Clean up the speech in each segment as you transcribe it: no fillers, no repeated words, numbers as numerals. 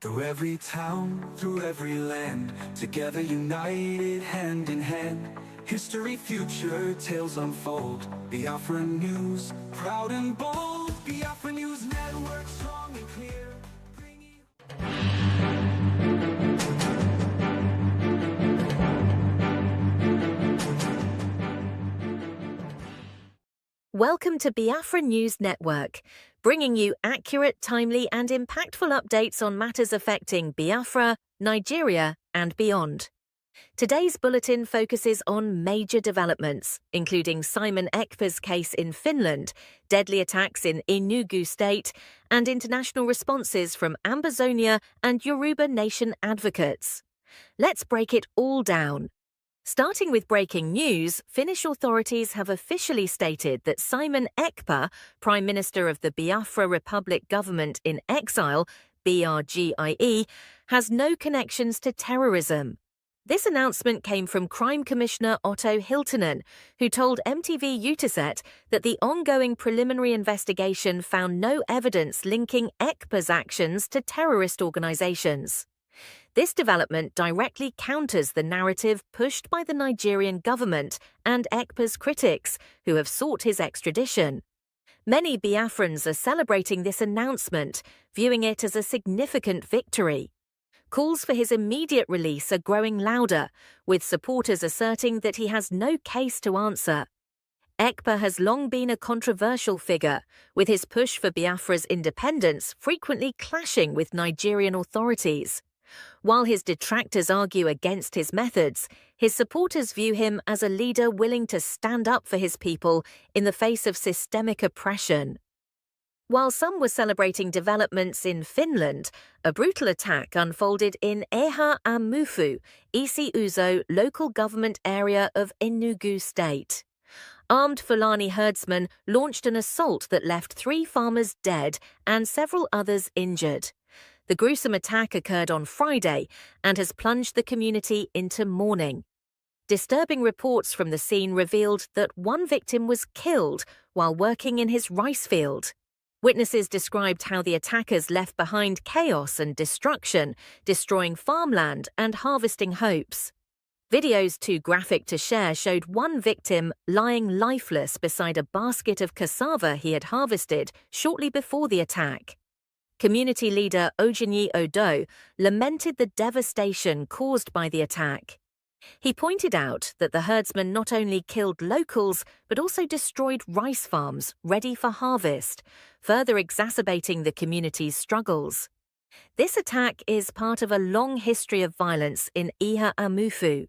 Through every town, through every land, together united, hand in hand. History, future, tales unfold. Biafra News, proud and bold. Biafra News Network, strong and clear. Welcome to Biafra News Network, bringing you accurate, timely and impactful updates on matters affecting Biafra, Nigeria and beyond. Today's bulletin focuses on major developments, including SIMON EKPA's case in Finland, deadly attacks in Enugu State, and international responses from Ambazonia and Yoruba Nation advocates. Let's break it all down. Starting with breaking news, Finnish authorities have officially stated that SIMON EKPA, Prime Minister of the Biafra Republic Government in Exile, BRGIE, has no connections to terrorism. This announcement came from Crime Commissioner Otto Hiltunen, who told MTV Eutecet that the ongoing preliminary investigation found no evidence linking EKPA's actions to terrorist organizations. This development directly counters the narrative pushed by the Nigerian government and EKPA's critics, who have sought his extradition. Many Biafrans are celebrating this announcement, viewing it as a significant victory. Calls for his immediate release are growing louder, with supporters asserting that he has no case to answer. EKPA has long been a controversial figure, with his push for Biafra's independence frequently clashing with Nigerian authorities. While his detractors argue against his methods, his supporters view him as a leader willing to stand up for his people in the face of systemic oppression. While some were celebrating developments in Finland, a brutal attack unfolded in Eha-Amufu, Isi Uzo local government area of Enugu State. Armed Fulani herdsmen launched an assault that left 3 farmers dead and several others injured. The gruesome attack occurred on Friday and has plunged the community into mourning. Disturbing reports from the scene revealed that one victim was killed while working in his rice field. Witnesses described how the attackers left behind chaos and destruction, destroying farmland and harvesting hopes. Videos too graphic to share showed one victim lying lifeless beside a basket of cassava he had harvested shortly before the attack. Community leader Ojenyi Odo lamented the devastation caused by the attack. He pointed out that the herdsmen not only killed locals but also destroyed rice farms ready for harvest, further exacerbating the community's struggles. This attack is part of a long history of violence in Eha-Amufu.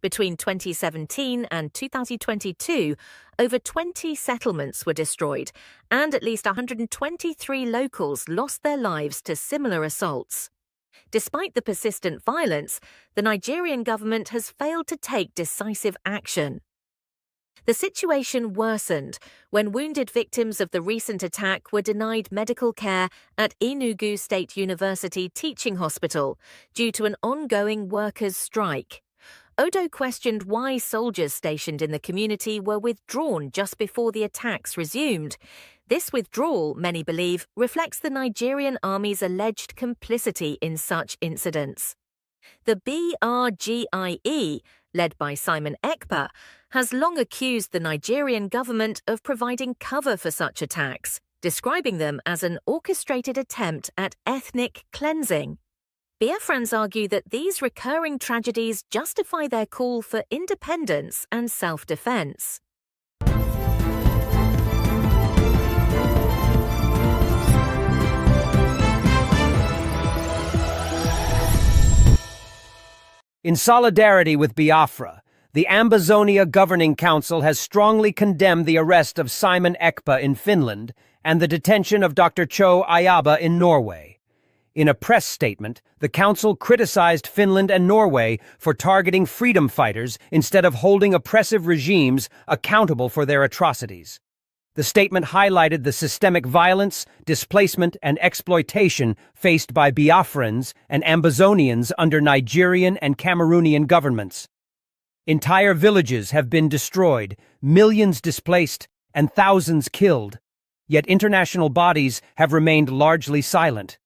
Between 2017 and 2022, over 20 settlements were destroyed, and at least 123 locals lost their lives to similar assaults. Despite the persistent violence, the Nigerian government has failed to take decisive action. The situation worsened when wounded victims of the recent attack were denied medical care at Enugu State University Teaching Hospital due to an ongoing workers' strike. Odo questioned why soldiers stationed in the community were withdrawn just before the attacks resumed. This withdrawal, many believe, reflects the Nigerian army's alleged complicity in such incidents. The BRGIE, led by SIMON EKPA, has long accused the Nigerian government of providing cover for such attacks, describing them as an orchestrated attempt at ethnic cleansing. Biafrans argue that these recurring tragedies justify their call for independence and self-defense. In solidarity with Biafra, the Ambazonia Governing Council has strongly condemned the arrest of SIMON EKPA in Finland and the detention of Dr. Cho Ayaba in Norway. In a press statement, the council criticized Finland and Norway for targeting freedom fighters instead of holding oppressive regimes accountable for their atrocities. The statement highlighted the systemic violence, displacement, and exploitation faced by Biafrans and Ambazonians under Nigerian and Cameroonian governments. Entire villages have been destroyed, millions displaced, and thousands killed, yet international bodies have remained largely silent.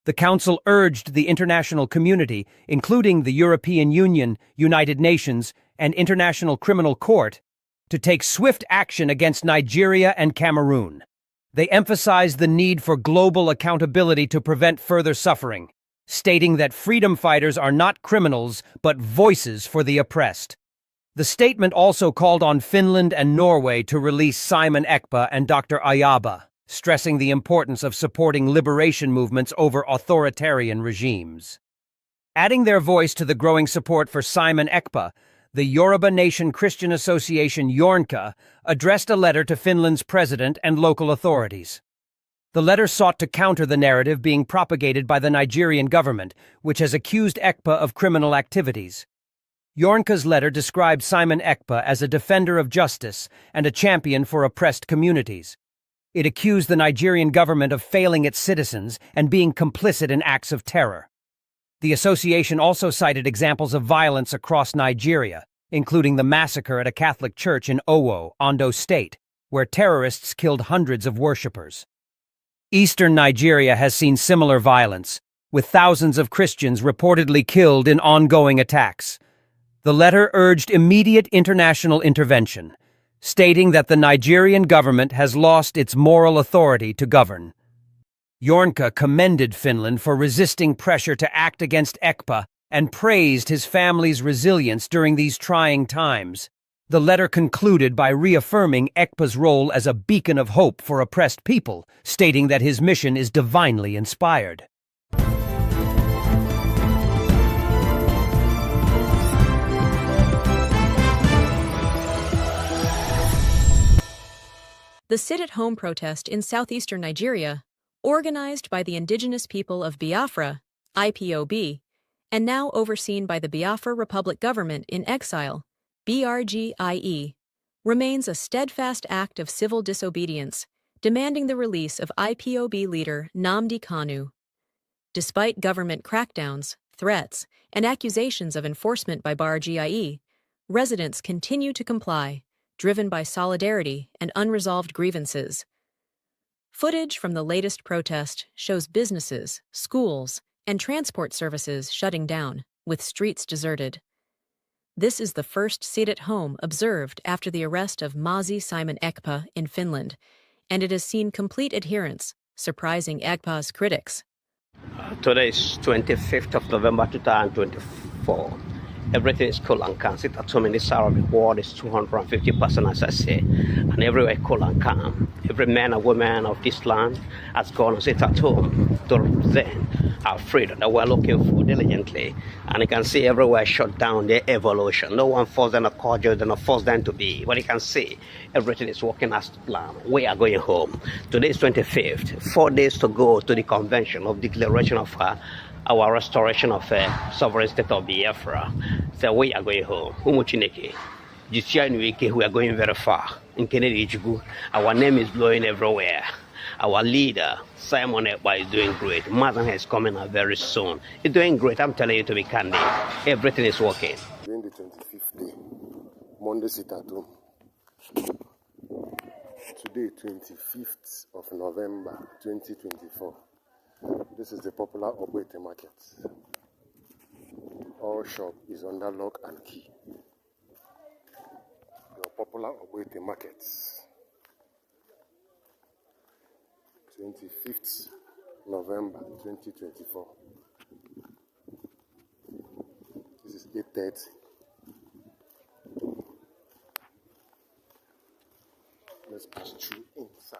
The Council urged the international community, including the European Union, United Nations, and International Criminal Court, to take swift action against Nigeria and Cameroon. They emphasized the need for global accountability to prevent further suffering, stating that freedom fighters are not criminals but voices for the oppressed. The statement also called on Finland and Norway to release Simon Ekpa and Dr. Ayaba, stressing the importance of supporting liberation movements over authoritarian regimes. Adding their voice to the growing support for Simon Ekpa, the Yoruba Nation Christian Association Yornka addressed a letter to Finland's president and local authorities. The letter sought to counter the narrative being propagated by the Nigerian government, which has accused Ekpa of criminal activities. Yornka's letter described Simon Ekpa as a defender of justice and a champion for oppressed communities. It accused the Nigerian government of failing its citizens and being complicit in acts of terror. The association also cited examples of violence across Nigeria, including the massacre at a Catholic church in Owo, Ondo State, where terrorists killed hundreds of worshippers. Eastern Nigeria has seen similar violence, with thousands of Christians reportedly killed in ongoing attacks. The letter urged immediate international intervention, stating that the Nigerian government has lost its moral authority to govern. Yornka commended Finland for resisting pressure to act against Ekpa and praised his family's resilience during these trying times. The letter concluded by reaffirming Ekpa's role as a beacon of hope for oppressed people, stating that his mission is divinely inspired. The sit-at-home protest in southeastern Nigeria, organized by the indigenous people of Biafra, IPOB, and now overseen by the Biafra Republic Government in Exile, BRGIE, remains a steadfast act of civil disobedience, demanding the release of IPOB leader Nnamdi Kanu. Despite government crackdowns, threats, and accusations of enforcement by BRGIE, residents continue to comply, driven by solidarity and unresolved grievances. Footage from the latest protest shows businesses, schools, and transport services shutting down, with streets deserted. This is the first sit-at-home observed after the arrest of Mazi Simon Ekpa in Finland, and it has seen complete adherence, surprising Ekpa's critics. Today is 25th of November 2024. Everything is cool and calm. Sit at home in this hour of the world is 250%, as I say, and everywhere cool and calm. Every man and woman of this land has gone and sit at home to represent our freedom that we're looking for diligently. And you can see everywhere shut down their evolution. No one forced them to cordial, they not forced them to be. But you can see everything is working as planned. We are going home. Today is 25th, 4 days to go to the convention of declaration of our restoration of sovereign state of Biafra. So we are going home. We are going very far. In Kennedy, our name is blowing everywhere. Our leader, Simon Ekpa, is doing great. Madam is coming out very soon. He's doing great. I'm telling you to be candid. Everything is working. During the 25th day, Monday sit at home. Today, 25th of November 2024. This is the popular Ogbete market. All shop is under lock and key. The popular Ogbete market. 25th November 2024. This is 8:30. Let's pass through inside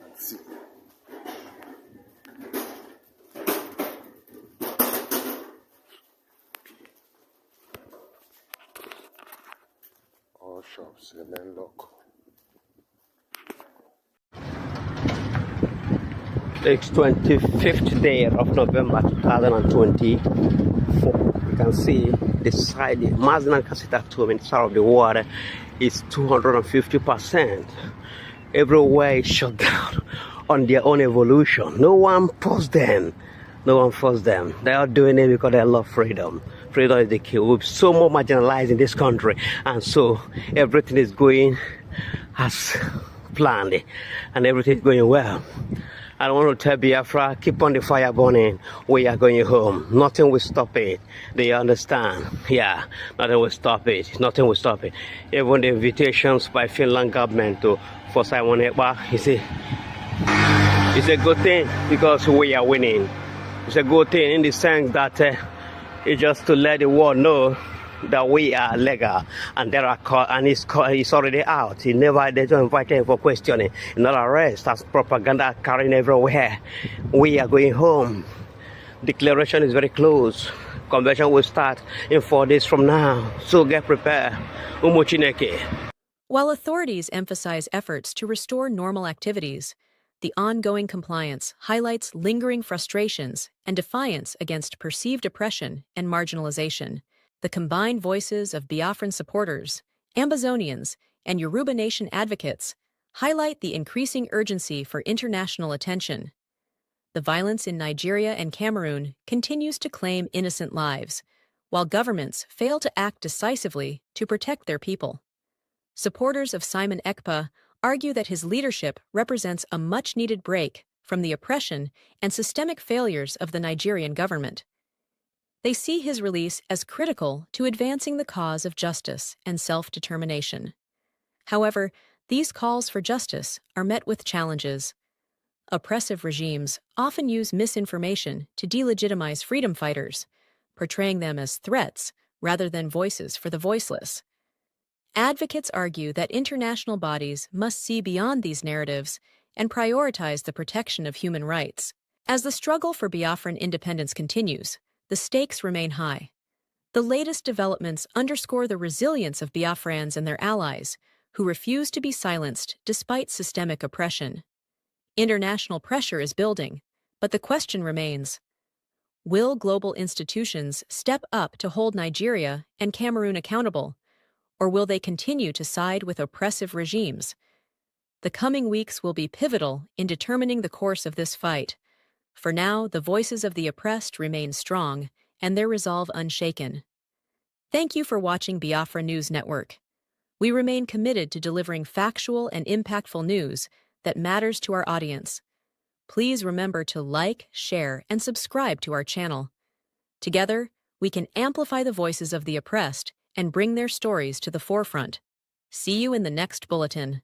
and see. All shops remain locked. It's 25th day of November 2024. You can see the side, Mazna Casita tomb in the south of the water is 250%. Everywhere is shut down on their own evolution. No one forced them. No one forced them. They are doing it because they love freedom. Freedom is the key. We're so more marginalized in this country, and so everything is going as planned, and everything is going well. I want to tell Biafra, keep on the fire burning. We are going home. Nothing will stop it. Do you understand? Yeah, nothing will stop it. Nothing will stop it. Even the invitations by Finland government for Simon Ekpa, it's a good thing because we are winning. It's a good thing in the sense that it's just to let the world know that we are legal, and there are and it's already out. They don't invite him for questioning, not arrest. That's propaganda carrying everywhere. We are going home. Declaration is very close. Convention will start in 4 days from now. So get prepared. Umuchineke. While authorities emphasize efforts to restore normal activities, the ongoing compliance highlights lingering frustrations and defiance against perceived oppression and marginalization. The combined voices of Biafran supporters, Ambazonians, and Yoruba Nation advocates highlight the increasing urgency for international attention. The violence in Nigeria and Cameroon continues to claim innocent lives, while governments fail to act decisively to protect their people. Supporters of Simon Ekpa argue that his leadership represents a much-needed break from the oppression and systemic failures of the Nigerian government. They see his release as critical to advancing the cause of justice and self-determination. However, these calls for justice are met with challenges. Oppressive regimes often use misinformation to delegitimize freedom fighters, portraying them as threats rather than voices for the voiceless. Advocates argue that international bodies must see beyond these narratives and prioritize the protection of human rights. As the struggle for Biafran independence continues, the stakes remain high. The latest developments underscore the resilience of Biafrans and their allies, who refuse to be silenced despite systemic oppression. International pressure is building, but the question remains: will global institutions step up to hold Nigeria and Cameroon accountable, or will they continue to side with oppressive regimes? The coming weeks will be pivotal in determining the course of this fight. For now, the voices of the oppressed remain strong and their resolve unshaken. Thank you for watching Biafra News Network. We remain committed to delivering factual and impactful news that matters to our audience. Please remember to like, share, and subscribe to our channel. Together, we can amplify the voices of the oppressed and bring their stories to the forefront. See you in the next bulletin.